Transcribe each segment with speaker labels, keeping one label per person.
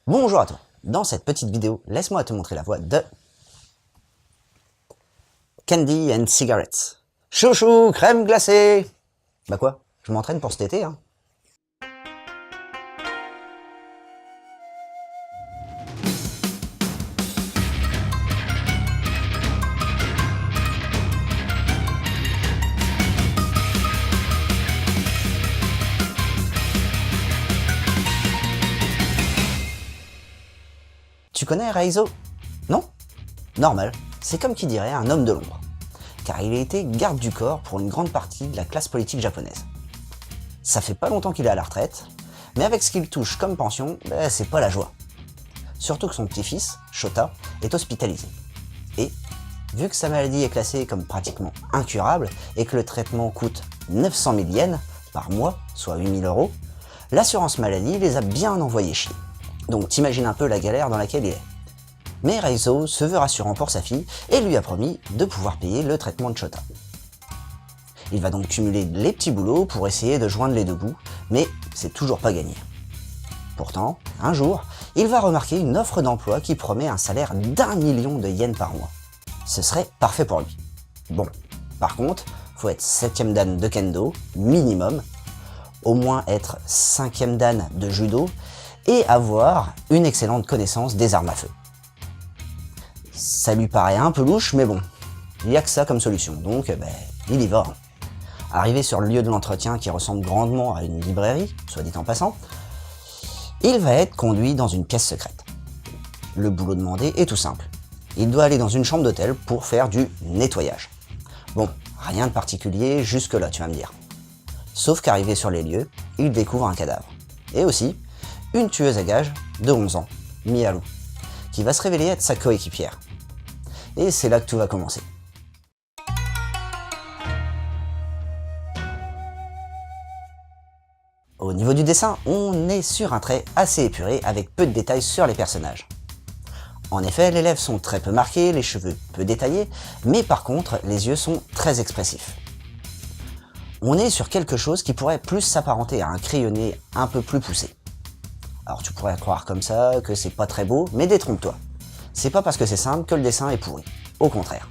Speaker 1: Bonjour à toi. Dans cette petite vidéo, laisse-moi te montrer la voix de Candy and Cigarettes. Chouchou, crème glacée. Bah quoi, je m'entraîne pour cet été, hein. Tu connais Reizo? Non? Normal, c'est comme qui dirait un homme de l'ombre, car il a été garde du corps pour une grande partie de la classe politique japonaise. Ça fait pas longtemps qu'il est à la retraite, mais avec ce qu'il touche comme pension, c'est pas la joie. Surtout que son petit-fils, Shota, est hospitalisé. Et, vu que sa maladie est classée comme pratiquement incurable et que le traitement coûte 900 000 yens par mois, soit 8 000 €, l'assurance maladie les a bien envoyés chier. Donc t'imagines un peu la galère dans laquelle il est. Mais Reizo se veut rassurant pour sa fille et lui a promis de pouvoir payer le traitement de Shota. Il va donc cumuler les petits boulots pour essayer de joindre les deux bouts, mais c'est toujours pas gagné. Pourtant, un jour, il va remarquer une offre d'emploi qui promet un salaire d'1 million de yens par mois. Ce serait parfait pour lui. Bon, par contre, faut être 7e dan de kendo, minimum, au moins être 5e dan de judo, et avoir une excellente connaissance des armes à feu. Ça lui paraît un peu louche, mais bon, il n'y a que ça comme solution, donc il y va. Arrivé sur le lieu de l'entretien qui ressemble grandement à une librairie, soit dit en passant, il va être conduit dans une pièce secrète. Le boulot demandé est tout simple. Il doit aller dans une chambre d'hôtel pour faire du nettoyage. Bon, rien de particulier jusque-là, tu vas me dire. Sauf qu'arrivé sur les lieux, il découvre un cadavre. Et aussi, une tueuse à gages de 11 ans, Miharu, qui va se révéler être sa coéquipière. Et c'est là que tout va commencer. Au niveau du dessin, on est sur un trait assez épuré avec peu de détails sur les personnages. En effet, les lèvres sont très peu marquées, les cheveux peu détaillés, mais par contre, les yeux sont très expressifs. On est sur quelque chose qui pourrait plus s'apparenter à un crayonné un peu plus poussé. Alors tu pourrais croire comme ça que c'est pas très beau, mais détrompe-toi. C'est pas parce que c'est simple que le dessin est pourri. Au contraire.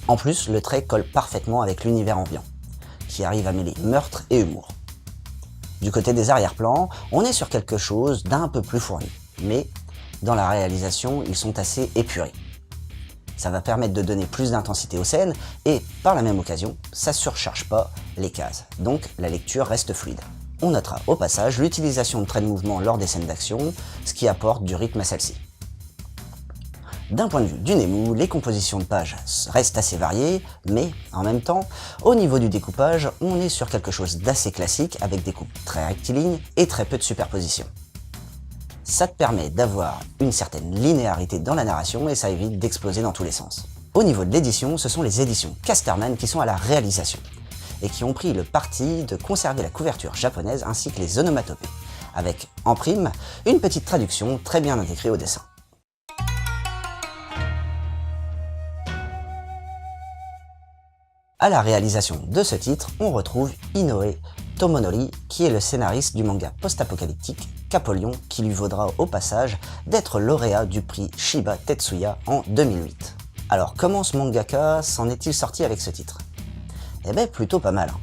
Speaker 1: En plus, le trait colle parfaitement avec l'univers ambiant, qui arrive à mêler meurtre et humour. Du côté des arrière-plans, on est sur quelque chose d'un peu plus fourni, mais dans la réalisation, ils sont assez épurés. Ça va permettre de donner plus d'intensité aux scènes et, par la même occasion, ça surcharge pas les cases, donc la lecture reste fluide. On notera au passage l'utilisation de traits de mouvement lors des scènes d'action, ce qui apporte du rythme à celle-ci. D'un point de vue du Nemu, les compositions de pages restent assez variées, mais en même temps, au niveau du découpage, on est sur quelque chose d'assez classique avec des coupes très rectilignes et très peu de superposition. Ça te permet d'avoir une certaine linéarité dans la narration et ça évite d'exploser dans tous les sens. Au niveau de l'édition, ce sont les éditions Casterman qui sont à la réalisation et qui ont pris le parti de conserver la couverture japonaise ainsi que les onomatopées, avec, en prime, une petite traduction très bien intégrée au dessin. À la réalisation de ce titre, on retrouve Inoue Tomonori, qui est le scénariste du manga post-apocalyptique Capolion, qui lui vaudra au passage d'être lauréat du prix Shiba Tetsuya en 2008. Alors comment ce mangaka s'en est-il sorti avec ce titre? Eh ben plutôt pas mal.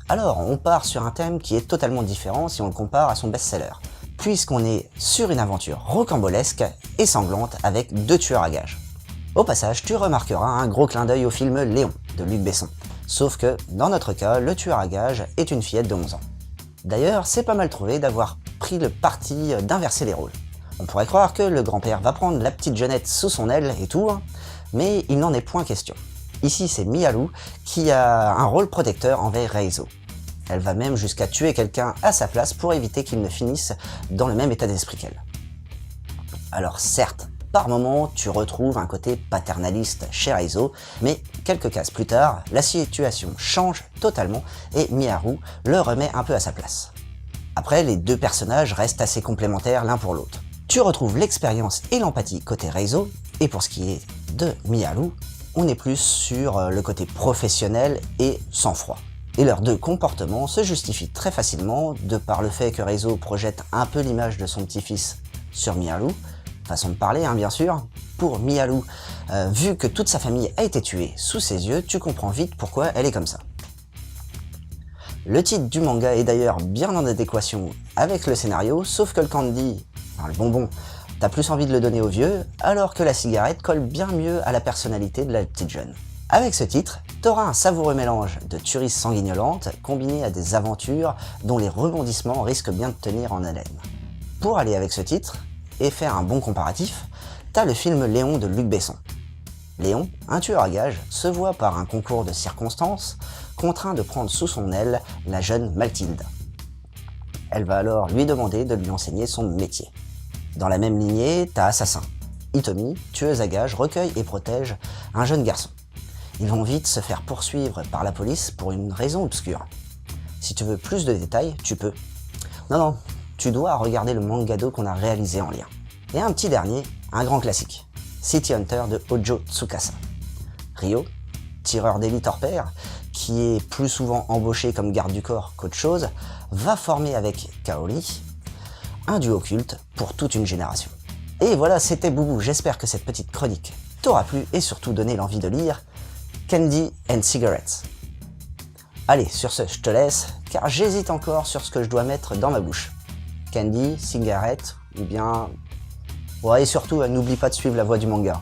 Speaker 1: Alors on part sur un thème qui est totalement différent si on le compare à son best-seller, puisqu'on est sur une aventure rocambolesque et sanglante avec deux tueurs à gages. Au passage, tu remarqueras un gros clin d'œil au film Léon de Luc Besson, sauf que dans notre cas, le tueur à gages est une fillette de 11 ans. D'ailleurs, c'est pas mal trouvé d'avoir pris le parti d'inverser les rôles. On pourrait croire que le grand-père va prendre la petite jeunette sous son aile et tout, mais il n'en est point question. Ici, c'est Miharu qui a un rôle protecteur envers Reizo. Elle va même jusqu'à tuer quelqu'un à sa place pour éviter qu'il ne finisse dans le même état d'esprit qu'elle. Alors certes, par moments, tu retrouves un côté paternaliste chez Reizo, mais quelques cases plus tard, la situation change totalement et Miharu le remet un peu à sa place. Après, les deux personnages restent assez complémentaires l'un pour l'autre. Tu retrouves l'expérience et l'empathie côté Reizo, et pour ce qui est de Miharu, on est plus sur le côté professionnel et sang-froid. Et leurs deux comportements se justifient très facilement de par le fait que Reizo projette un peu l'image de son petit-fils sur Miharu, façon de parler bien sûr, pour Miharu, vu que toute sa famille a été tuée sous ses yeux, tu comprends vite pourquoi elle est comme ça. Le titre du manga est d'ailleurs bien en adéquation avec le scénario, sauf que le candy, le bonbon, t'as plus envie de le donner aux vieux, alors que la cigarette colle bien mieux à la personnalité de la petite jeune. Avec ce titre, t'auras un savoureux mélange de tueries sanguinolentes combiné à des aventures dont les rebondissements risquent bien de tenir en haleine. Pour aller avec ce titre, et faire un bon comparatif, t'as le film Léon de Luc Besson. Léon, un tueur à gages, se voit par un concours de circonstances contraint de prendre sous son aile la jeune Mathilde. Elle va alors lui demander de lui enseigner son métier. Dans la même lignée, t'as Assassin. Hitomi, tueuse à gages, recueille et protège un jeune garçon. Ils vont vite se faire poursuivre par la police pour une raison obscure. Si tu veux plus de détails, tu peux. Non, tu dois regarder le mangado qu'on a réalisé en lien. Et un petit dernier, un grand classique. City Hunter de Hojo Tsukasa. Ryo, tireur d'élite hors pair, qui est plus souvent embauché comme garde du corps qu'autre chose, va former avec Kaori un duo culte pour toute une génération. Et voilà, c'était Boubou, j'espère que cette petite chronique t'aura plu et surtout donné l'envie de lire Candy and Cigarettes. Allez, sur ce, je te laisse, car j'hésite encore sur ce que je dois mettre dans ma bouche. Candy, cigarette, ou bien... Ouais, et surtout, n'oublie pas de suivre la voie du manga.